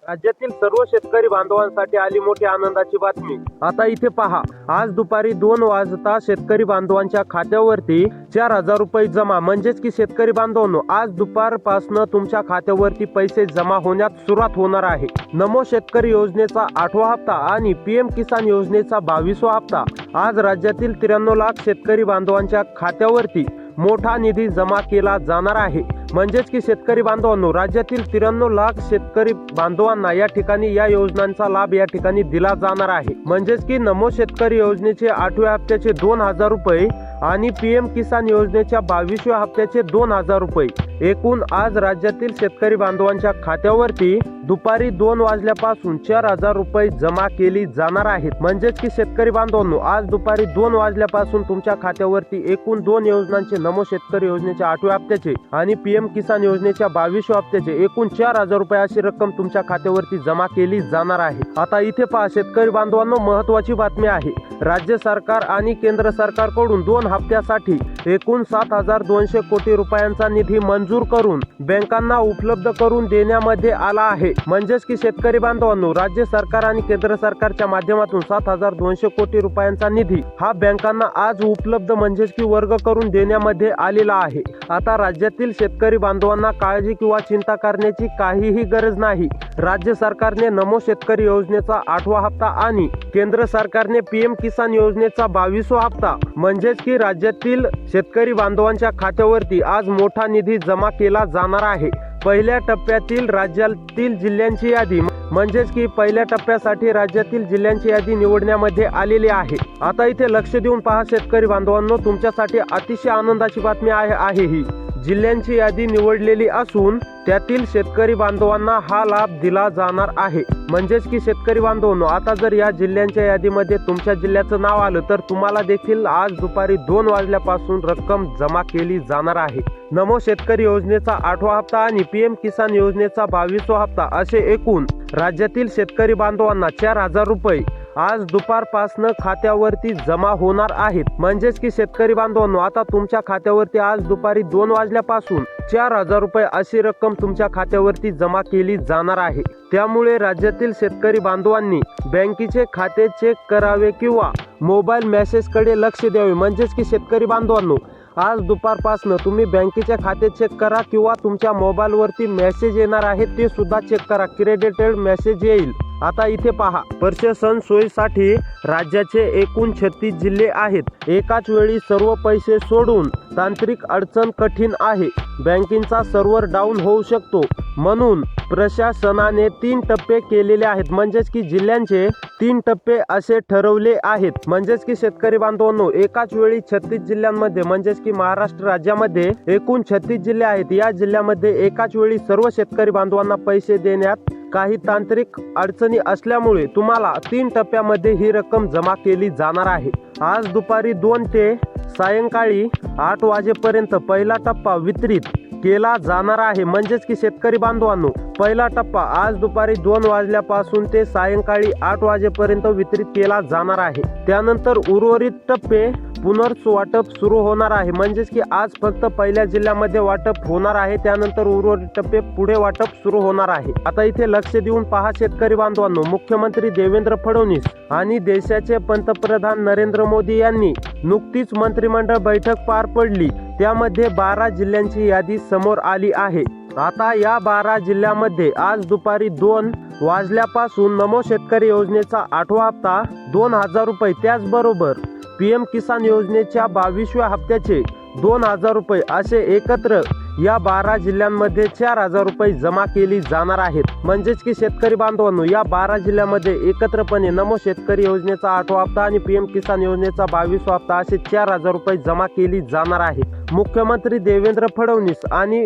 राज्यातील सर्व शेतकरी बांधवांसाठी आली मोठी आनंदाची बातमी। आता इथे पहा, आज दुपारी 2 वाजता शेतकरी बांधवांच्या खात्यावरती 4,000 रुपये जमा। म्हणजेच की शेतकरी बांधवांनो, आज दुपारपासून तुमच्या खात्यावरती पैसे जमा होण्यास सुरुवात होणार आहे। नमो शेतकरी योजनेचा 8वा हप्ता आणि पीएम किसान योजनेचा 22वा हप्ता आज राज्यातील 93 लाख शेतकरी बांधवांच्या खात्यावरती मोठा निधी जमा केला जाणार आहे। म्हणजेच की शेतकरी बांधवांनो, राज्यातील 93 लाख शेतकरी बांधवांना या ठिकाणी या योजनांचा लाभ या ठिकाणी दिला जाणार आहे। म्हणजेच की नमो शेतकरी योजनेचे 8व्या हप्त्याचे 2,000 रुपये आणि पीएम किसान योजनेच्या 22व्या हप्त्याचे 2,000 रुपये एकूण आज राज्यातील शेतकरी बांधवांच्या खात्यावरती दुपारी 2 वाजल्यापासून 4,000 रुपये जमा केली जाणार आहेत। म्हणजेच की शेतकरी बांधवांनो, आज दुपारी 2 वाजल्यापासून तुमच्या खात्यावरती एकूण 2 योजनांचे नमो शेतकरी योजनेच्या 8व्या हप्त्याचे आणि पीएम किसान योजनेच्या 22व्या हप्त्याचे एकूण 4,000 रुपये अशी रक्कम तुमच्या खात्यावरती जमा केली जाणार आहे। आता इथे पहा शेतकरी बांधवांनो, महत्त्वाची बातमी आहे। राज्य सरकार आणि केंद्र सरकारकडून 2 हप्त्यासाठी एकूण 7,200 कोटी रुपयांचा निधी मंजूर करून बँकांना उपलब्ध करून देण्यामध्ये आला आहे। म्हणजेच की शेतकरी बांधवांनो, राज्य सरकार आणि केंद्र सरकारच्या माध्यमातून 7,200 कोटी रुपयांचा निधी हा बँकांना आज उपलब्ध म्हणजेच की वर्ग करून देण्यामध्ये आलेला आहे। आता राज्यातील शेतकरी बांधवांना काळजी किंवा चिंता करण्याची काहीही गरज नाही। राज्य सरकारने नमो शेतकरी योजनेचा 8वा हप्ता आणि केंद्र सरकारने पीएम किसान योजनेचा 22वा हप्ता म्हणजेच की राज्यातील शेतकरी बांधवांच्या खात्यावरती आज मोठा निधी जमा केला जाणार आहे। पहिल्या टप्प्यातील राज्यातील जिल्ह्यांची यादी म्हणजेच की पहिल्या टप्प्यासाठी राज्यातील जिल्ह्यांची यादी निवडण्यामध्ये आलेली आहे। आता इथे लक्ष देऊन पहा शेतकरी बांधवांनो, तुमच्यासाठी अतिशय आनंदाची बातमी आहे ही जिल्ह्यांची यादी निवडलेली असून त्यातील शेतकरी बांधवांना हा लाभ दिला जाणार आहे। म्हणजेच की शेतकरी बांधवांनो, आता जर या जिल्ह्यांच्या यादीमध्ये तुमच्या जिल्ह्याचं नाव आलं तर तुम्हाला देखील आज दुपारी 2 वाजल्यापासून रक्कम जमा केली जाणार आहे। नमो शेतकरी योजनेचा 8वा हप्ता आणि पीएम किसान योजनेचा 22वा हप्ता असे एकूण राज्यातील शेतकरी बांधवांना 4,000 रुपये आज दुपारपासून खात्यावरती जमा होणार आहेत। म्हणजेच की शेतकरी बांधवांनो, आता तुमच्या खात्यावरती आज दुपारी 2 वाजल्यापासून 4,000 रुपये अशी रक्कम तुमच्या खात्यावरती जमा केली जाणार आहे। त्यामुळे राज्यातील शेतकरी बांधवांनी बँकेचे खाते चेक करावे किंवा मोबाईल मेसेजकडे लक्ष द्यावे। म्हणजेच की शेतकरी बांधवांनो, आज दुपारपासून तुम्ही बँकेचे खाते चेक करा किंवा तुमच्या मोबाईलवरती मेसेज येणार आहे ते सुद्धा चेक करा, क्रेडिटेड मेसेज येईल। आता इथे पहा, प्रशासन सोयीसाठी राज्याचे एकूण 36 जिल्हे आहेत। एकाच वेळी सर्व पैसे सोडून तांत्रिक अडचण कठीण आहे, बँकिंगचा सर्व्हर डाऊन होऊ शकतो, म्हणून प्रशासनाने 3 टप्पे केलेले आहेत। म्हणजेच की जिल्ह्यांचे 3 टप्पे असे ठरवले आहेत। म्हणजेच की शेतकरी बांधवांनो, एकाच वेळी 36 जिल्ह्यांमध्ये म्हणजेच की महाराष्ट्र राज्यामध्ये एकूण 36 जिल्हे आहेत। या जिल्ह्यामध्ये एकाच वेळी सर्व शेतकरी बांधवांना पैसे देण्यात काही तांत्रिक अडचणी असल्यामुळे तुम्हाला 3 टप्प्यामध्ये ही रक्कम जमा केली जाणार आहे। आज दुपारी 2 ते सायंकाळी 8 वाजेपर्यंत पहिला टप्पा वितरित केला जाणार आहे। म्हणजेच की शेतकरी बांधवांनो, पहिला टप्पा आज दुपारी 2 वाजल्यापासून ते सायंकाळी 8 वाजेपर्यंत वितरित केला जाणार आहे। त्यानंतर उर्वरित टप्पे पुनर्वाटप सुरू होणार आहे। म्हणजेच की आज फक्त पहिल्या जिल्ह्यामध्ये वाटप होणार आहे, त्यानंतर उर्वरित टप्पे पुढे वाटप सुरू होणार आहे। आता इथे लक्ष देऊन पहा शेतकरी बांधवांनो, मुख्यमंत्री देवेंद्र फडणवीस आणि देशाचे पंतप्रधान नरेंद्र मोदी यांनी नुकतीच मंत्रिमंडळ बैठक पार पडली, त्यामध्ये 12 जिल्ह्यांची यादी समोर आली आहे। आता या 12 जिल्ह्यामध्ये आज दुपारी 2 वाजल्यापासून नमो शेतकरी योजनेचा 8वा हप्ता 2,000 रुपये त्याचबरोबर पीएम किसान योजनेच्या 22व्या हप्त्याचे 2,000 रुपये असे एकत्र या 12 जिल्ह्यांमध्ये 4,000 रुपये जमा केली जाणार आहेत। म्हणजेच की शेतकरी बांधवांनो, या 12 जिल्ह्यामध्ये एकत्रपणे नमो शेतकरी योजनेचा 8वा हप्ता आणि पीएम किसान योजनेचा 22वा हप्ता असे 4,000 रुपये जमा केली जाणार आहे। मुख्यमंत्री देवेंद्र फडणवीस आणि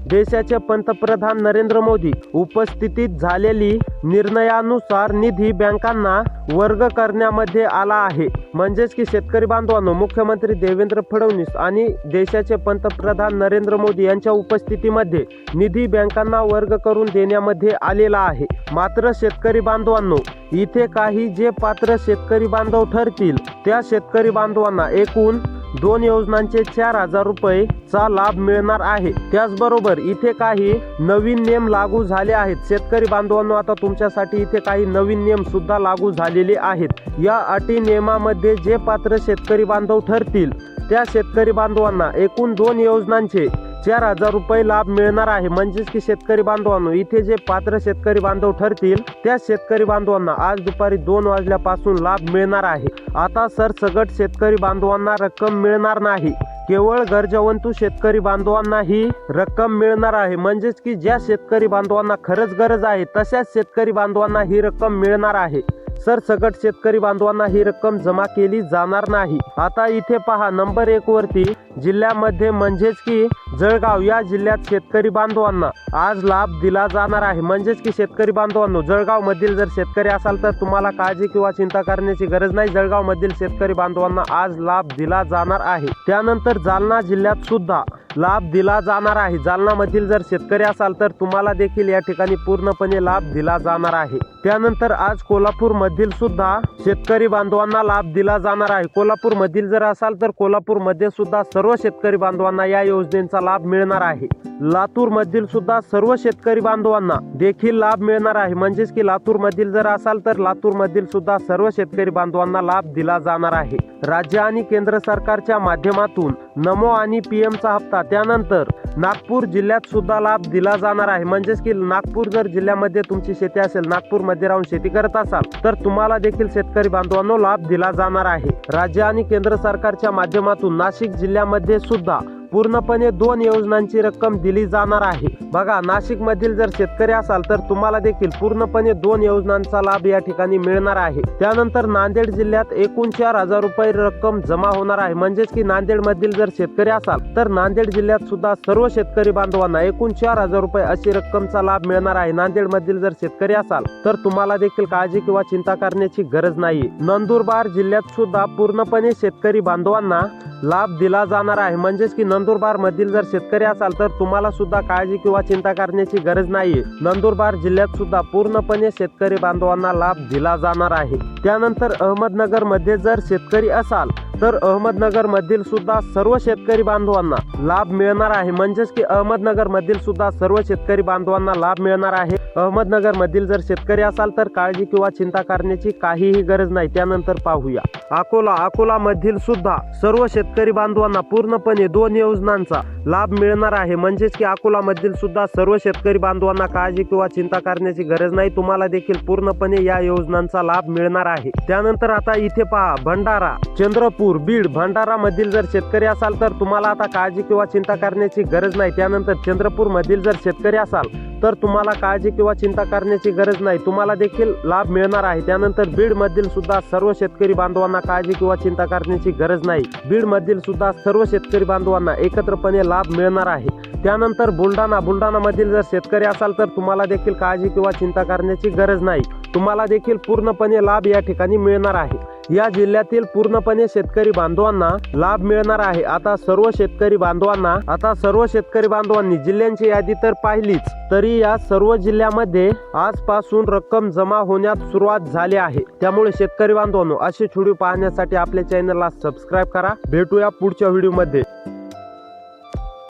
देशाचे पंतप्रधान नरेंद्र मोदी उपस्थितीत झालेली निर्णयानुसार निधी बँकांना वर्ग करण्यामध्ये आला आहे। म्हणजेच की शेतकरी बांधवांनो, मुख्यमंत्री देवेंद्र फडणवीस आणि देशाचे पंतप्रधान नरेंद्र मोदी यांच्या उपस्थितीमध्ये निधी बँकांना वर्ग करून देण्यामध्ये आलेला आहे। मात्र शेतकरी बांधवांनो, इथे काही जे पात्र शेतकरी बांधव ठरतील त्या शेतकरी बांधवांना एकूण दोन योजनांचे 4,000 रुपये चा लाभ मिळणार आहे। त्याचबरोबर इथे काही नवीन नियम लागू झाले आहेत। शेतकरी बांधवांनो, आता तुमच्यासाठी इथे काही नवीन नियम सुद्धा लागू झालेले आहेत। या अटी नियमामध्ये जे पात्र शेतकरी बांधव ठरतील त्या शेतकरी बांधवांना एकूण 2 योजनांचे 4,000 रुपये लाभ मिळणार आहे। म्हणजेच की शेतकरी बांधवांनो, इथे जे पात्र शेतकरी बांधव ठरतील त्या शेतकरी बांधवांना आज दुपारी 2 वाजल्यापासून लाभ मिळणार आहे। आता सरसकट शेतकरी बांधवांना रक्कम मिळणार नाही, केवळ गरजवंतू शेतकरी बांधवांना ही रक्कम मिळणार आहे। म्हणजेच की ज्या शेतकरी बांधवांना खरंच गरज आहे तशाच शेतकरी बांधवांना ही रक्कम मिळणार आहे। सरसकट शेतकरी बांधवांना ही रक्कम जमा केली जाणार नाही। आता इथे पहा, नंबर 1 वरती जिल्ह्यामध्ये म्हणजेच की जळगाव या जिल्ह्यात शेतकरी बांधवांना आज लाभ दिला जाणार आहे। म्हणजेच की शेतकरी बांधवांनो, जळगाव मधील जर शेतकरी असाल तर तुम्हाला काळजी किंवा चिंता करण्याची गरज नाही। जळगाव मधील शेतकरी बांधवांना आज लाभ दिला जाणार आहे। त्यानंतर जालना जिल्ह्यात सुद्धा लाभ दिला जाणार आहे। जालना मधील जर शेतकरी असाल तर तुम्हाला देखील या ठिकाणी पूर्णपणे लाभ दिला जाणार आहे। त्यानंतर आज कोल्हापूर मधील सुद्धा शेतकरी बांधवांना लाभ दिला जाणार आहे। कोल्हापूर मधील जर असाल तर कोल्हापूर मध्ये सुद्धा सर्व शेतकरी बांधवांना या योजनेचा लाभ मिळणार आहे। लातूर मधील सुद्धा सर्व शेतकरी बांधवांना देखील लाभ मिळणार आहे। म्हणजेच की लातूर मधील जर असाल तर लातूर मधील सुद्धा सर्व शेतकरी बांधवांना लाभ दिला जाणार आहे। राज्य आणि केंद्र सरकारच्या माध्यमातून नमो आणि PM चा हप्ता, त्यानंतर नागपूर जिल्ह्यात सुद्धा लाभ दिला जाणार आहे। म्हणजेच की नागपूर जर जिल्ह्यामध्ये तुमची शेती असेल, नागपूर मध्ये राहून शेती करत असाल तर तुम्हाला देखील शेतकरी बांधवांनो लाभ दिला जाणार आहे। राज्य आणि केंद्र सरकारच्या माध्यमातून नाशिक जिल्ह्यामध्ये सुद्धा पूर्णपणे 2 योजनांची रक्कम दिली जाणार आहे। बघा, नाशिक मधील जर शेतकरी असाल तर तुम्हाला देखील पूर्णपणे 2 योजनांचा लाभ या ठिकाणी मिळणार आहे। त्यानंतर नांदेड जिल्ह्यात एकूण 4,000 रुपये रक्कम जमा होणार आहे। म्हणजेच की नांदेड मधील जर शेतकरी असाल तर नांदेड जिल्ह्यात सुद्धा सर्व शेतकरी बांधवांना एकूण 4,000 रुपये अशी रक्कमचा लाभ मिळणार आहे। नांदेड मधील जर शेतकरी असाल तर तुम्हाला देखील काळजी किंवा चिंता करण्याची गरज नाही। नंदुरबार जिल्ह्यात सुद्धा पूर्णपणे शेतकरी बांधवांना लाभ दिला जाणार आहे। म्हणजेच की नंदुरबार मधील जर शेतकरी असाल तर तुम्हाला सुद्धा काळजी किंवा चिंता करण्याची गरज नाहीये। नंदुरबार जिल्ह्यात सुद्धा पूर्णपणे शेतकरी बांधवांना लाभ दिला जाणार आहे। त्यानंतर अहमदनगर मध्ये जर शेतकरी असाल तर अहमदनगर मधील सुद्धा सर्व शेतकरी बांधवांना लाभ मिळणार आहे। म्हणजेच की अहमदनगर मधील सुद्धा सर्व शेतकरी बांधवांना लाभ मिळणार आहे। अहमदनगर मधील जर शेतकरी असाल तर काळजी किंवा चिंता करण्याची काहीही गरज नाही। त्यानंतर पाहूया अकोला मधील सुद्धा सर्व शेतकरी बांधवांना पूर्णपणे 2 योजनांचा लाभ मिळणार आहे। म्हणजेच की अकोला मधील सुद्धा सर्व शेतकरी बांधवांना काळजी किंवा चिंता करण्याची गरज नाही, तुम्हाला देखील पूर्णपणे या योजनांचा लाभ मिळणार आहे। त्यानंतर आता इथे पहा, भंडारा, चंद्रपूर, बीड, भंडारा मधील जर शेतकरी असाल तर तुम्हाला आता काळजी किंवा चिंता करण्याची गरज नाही। त्यानंतर चंद्रपूर मधील जर शेतकरी असाल तर तुम्हाला काळजी किंवा चिंता करण्याची गरज नाही, तुम्हाला देखील लाभ मिळणार आहे। त्यानंतर बीड मधील सुद्धा सर्व शेतकरी बांधवांना काळजी किंवा चिंता करण्याची गरज नाही, बीड मधील सुद्धा सर्व शेतकरी बांधवांना एकत्रपणे लाभ मिळणार आहे। त्यानंतर बुलढाणा मधील जर शेतकरी असाल तर तुम्हाला देखील काळजी किंवा चिंता करण्याची गरज नाही, तुम्हाला देखील पूर्णपणे लाभ या ठिकाणी मिळणार आहे। या जिल्ह्यातील पूर्णपणे शेतकरी बांधवांना लाभ मिळणार आहे। आता सर्व शेतकरी बांधवांनी जिल्ह्यांची यादी तर पाहिलीच, तरी या सर्व जिल्ह्यामध्ये आजपासून रक्कम जमा होण्यास सुरुवात झाली आहे। त्यामुळे शेतकरी बांधवांनो, असे व्हिडिओ पाहण्यासाठी आपल्या चॅनलला सबस्क्राईब करा। भेटूया पुढच्या व्हिडिओ मध्ये।